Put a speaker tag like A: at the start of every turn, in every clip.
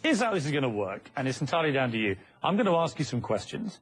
A: Here's how this is going to work, and it's entirely down to you. I'm going to ask you some questions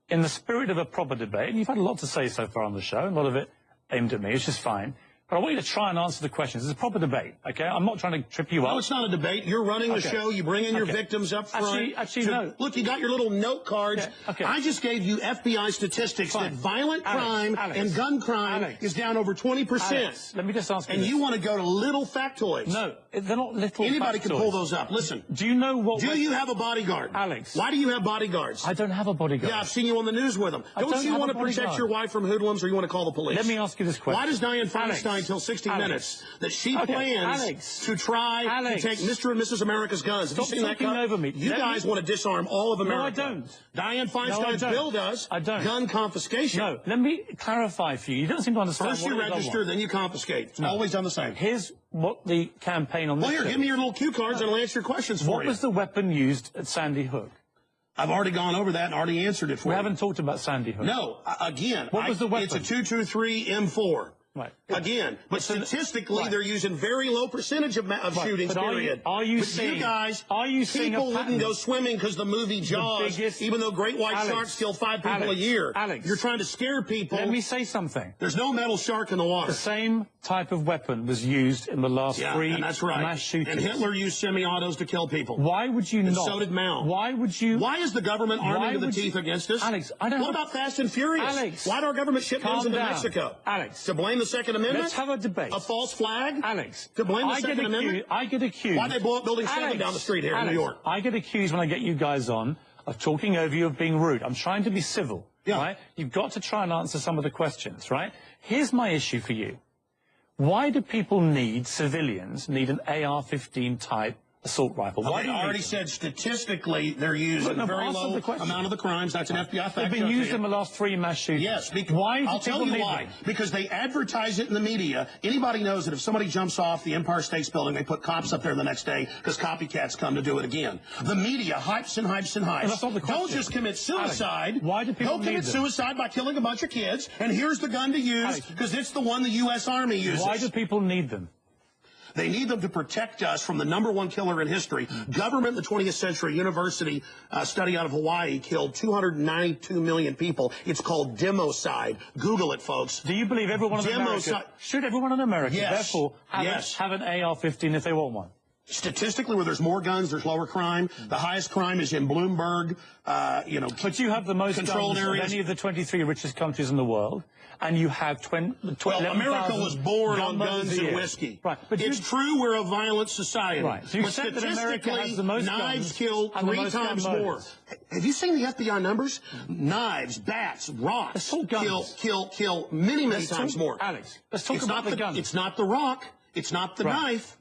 A: in the spirit of a proper debate, and you've had a lot to say so far on the show, a lot of it aimed at me, which is fine. But I want you to try and answer the questions. It's a proper debate, okay? I'm not trying to trip you up.
B: No, it's not a debate. You're running the show. You bring in your victims up front.
A: Actually, no.
B: Look, you got your little note cards.
A: Yeah, okay.
B: I just gave you FBI statistics that violent crime and gun crime is down over 20%.
A: Let me just ask you
B: And
A: this.
B: you want to go to little factoids.
A: No, they're not little
B: Anybody
A: factoids.
B: can pull those up. Listen.
A: Do you know what...
B: Do you have a bodyguard?
A: Alex.
B: Why do you have bodyguards?
A: I don't have a bodyguard.
B: Yeah, I've seen you on the news with them. Don't you want to protect your wife from hoodlums, or you want to call the police?
A: Let me ask you this question.
B: Why does Dianne Feinstein tell 60 Minutes that she plans to try to take Mr. and Mrs. America's guns? Have you seen that?
A: Over me.
B: You guys want to disarm all of America.
A: No, I don't.
B: Dianne Feinstein's bill does gun confiscation.
A: No, let me clarify for you. You don't seem to understand.
B: First you register, then you confiscate. It's always done the same.
A: Here's what the campaign on this
B: Well, here, give me your little cue cards and I'll answer your questions for you.
A: What was the weapon used at Sandy Hook?
B: I've already gone over that and already answered it for you.
A: We haven't talked about Sandy Hook.
B: No, again,
A: what was the weapon?
B: It's a 223 M4.
A: Right.
B: Again, but statistically, they're using very low percentage of shootings, period.
A: Are you
B: but
A: seeing,
B: you guys,
A: people
B: wouldn't go swimming because the movie Jaws, even though great white sharks kill 5 people a year. You're trying to scare people.
A: Let me say something.
B: There's no metal shark in the water.
A: The same type of weapon was used in the last 3 mass shootings.
B: And Hitler used semi-autos to kill people.
A: Why would you not?
B: So did Mao.
A: Why would you?
B: Why is the government arming to the teeth against us?
A: Alex, I don't
B: What about Fast and Furious? Why did our government ship guns into Mexico?
A: Alex.
B: To blame the Second Amendment?
A: Let's have a debate.
B: A false flag?
A: Alex.
B: To blame the Second Amendment?
A: I get accused.
B: Why they blow up Building 7 down the street here in New York?
A: I get accused when I get you guys on of talking over you, of being rude. I'm trying to be civil, right? You've got to try and answer some of the questions, right? Here's my issue for you. Why do people civilians need an AR-15 type assault rifle? Why
B: I already said statistically they're used in a very low amount of the crimes. That's an FBI fact.
A: They've been used in the last 3 mass shootings.
B: Yes.
A: I'll
B: tell you why. Because they advertise it in the media. Anybody knows that if somebody jumps off the Empire State Building, they put cops up there the next day because copycats come to do it again. The media hypes and hypes and hypes.
A: And that's not the question.
B: Don't just commit suicide.
A: Alex, why do people
B: commit suicide by killing a bunch of kids, and here's the gun to use because it's the one the U.S. Army uses.
A: Why do people need them?
B: They need them to protect us from the #1 killer in history. Government in the 20th century, university study out of Hawaii killed 292 million people. It's called democide. Google it, folks.
A: Do you believe everyone in America should everyone in America therefore have an AR-15 if they want one?
B: Statistically, where there's more guns, there's lower crime. The highest crime is in Bloomberg,
A: But you have the most guns of any of the 23 richest countries in the world, and you have
B: Well, America was born on guns and whiskey.
A: Right. But
B: it's true we're a violent society.
A: Right. So you
B: but
A: said that America has the most
B: knives
A: guns
B: kill
A: and
B: 3 times more. Have you seen the FBI numbers? Knives, bats, rocks kill many times more.
A: Alex, let's talk about the guns.
B: It's not the rock. It's not the knife.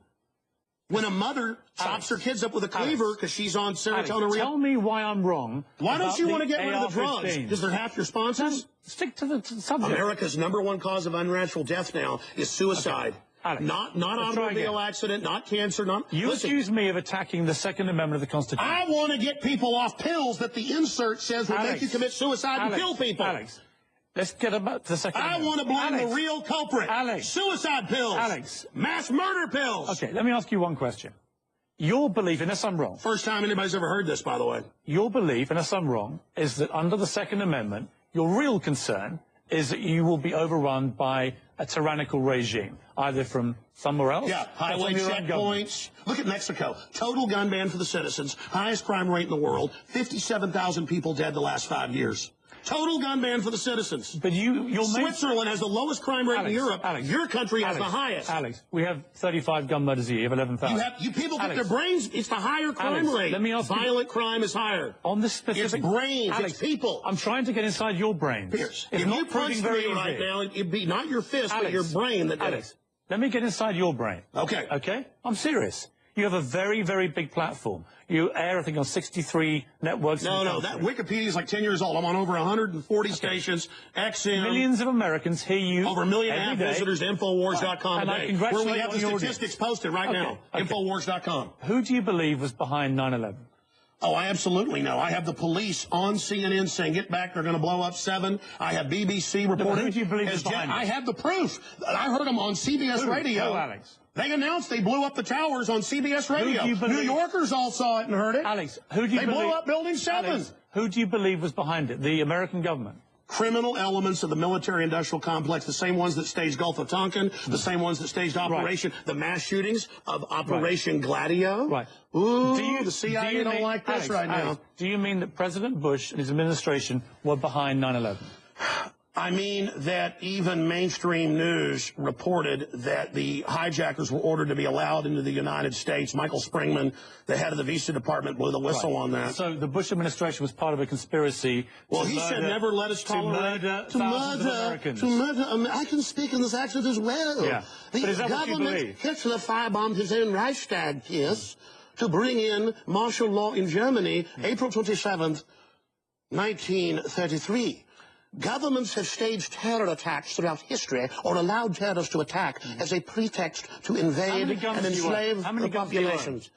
B: When a mother chops her kids up with a cleaver because she's on serotonin.
A: Tell me why I'm wrong.
B: Why don't you want to get rid of the drugs? Because they're half your sponsors?
A: Stick to the subject.
B: America's #1 cause of unnatural death now is suicide.
A: Alex,
B: not automobile accident, not cancer,
A: You accuse me of attacking the Second Amendment of the Constitution.
B: I want to get people off pills that the insert says will make you commit suicide and kill people.
A: Alex, let's get about the Second Amendment.
B: I want to blame the real culprit.
A: Alex.
B: Suicide pills. Mass murder pills.
A: Okay, let me ask you one question. Your belief, unless I'm wrong.
B: First time anybody's ever heard this, by the way.
A: Your belief, unless I'm wrong, is that under the Second Amendment, your real concern is that you will be overrun by a tyrannical regime, either from somewhere else.
B: Yeah, highway checkpoints. Look at Mexico. Total gun ban for the citizens. Highest crime rate in the world. 57,000 people dead the last 5 years. Total gun ban for the citizens.
A: But
B: Switzerland has the lowest crime rate in Europe. Your country has the highest.
A: Alex, we have 35 gun murders a year, 11,000.
B: You people get their brains. It's the higher crime rate.
A: Let me ask
B: Violent crime is higher.
A: On this specific...
B: It's brains. It's people.
A: I'm trying to get inside your brains.
B: Peirs, if you punch me right now, it'd be not your fist, but your brain that did it.
A: Let me get inside your brain.
B: Okay.
A: Okay? I'm serious. You have a very, very big platform. You air, I think, on 63 networks.
B: No, that Wikipedia is like 10 years old. I'm on over 140 stations, XM.
A: Millions of Americans hear you
B: over 1.5 million visitors to Infowars.com today, where we have the statistics posted right now. Infowars.com.
A: Who do you believe was behind 9/11?
B: Oh, I absolutely know. I have the police on CNN saying, get back, they're going to blow up 7. I have BBC reporting.
A: Who do you believe is behind it?
B: I have the proof. I heard them on CBS Radio.
A: Who, Alex?
B: They announced they blew up the towers on CBS Radio.
A: Who do you believe?
B: New Yorkers all saw it and heard it.
A: Alex, who do you believe?
B: They blew up Building 7.
A: Alex, who do you believe was behind it? The American government?
B: Criminal elements of the military-industrial complex, the same ones that staged Gulf of Tonkin, the same ones that staged the mass shootings of Operation Gladio.
A: Right.
B: Ooh, the CIA don't like this right now.
A: Do you mean that President Bush and his administration were behind 9/11?
B: I mean that even mainstream news reported that the hijackers were ordered to be allowed into the United States. Michael Springman, the head of the visa department, blew the whistle on that.
A: So the Bush administration was part of a conspiracy.
B: Well, he said never let us tolerate
A: to
B: murder. I can speak in this accent as well.
A: Yeah.
B: The
A: but is that what you
B: government,
A: believe?
B: Hitler firebombed his own Reichstag, Peirs, to bring in martial law in Germany, April 27th, 1933. Governments have staged terror attacks throughout history or allowed terrorists to attack as a pretext to invade and enslave the populations.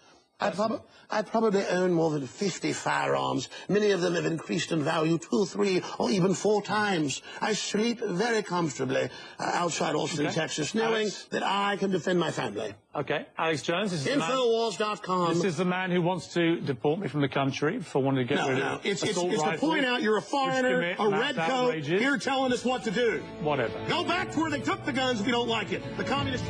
B: I probably own more than 50 firearms. Many of them have increased in value 2, 3, or even 4 times. I sleep very comfortably outside Austin, Texas, knowing that I can defend my family.
A: Okay, Alex Jones, this is
B: Infowars.com.
A: This is the man who wants to deport me from the country for wanting to get rid of
B: it's to point out you're a foreigner, a red coat, here telling us what to do.
A: Whatever.
B: Go back to where they took the guns if you don't like it. The communist...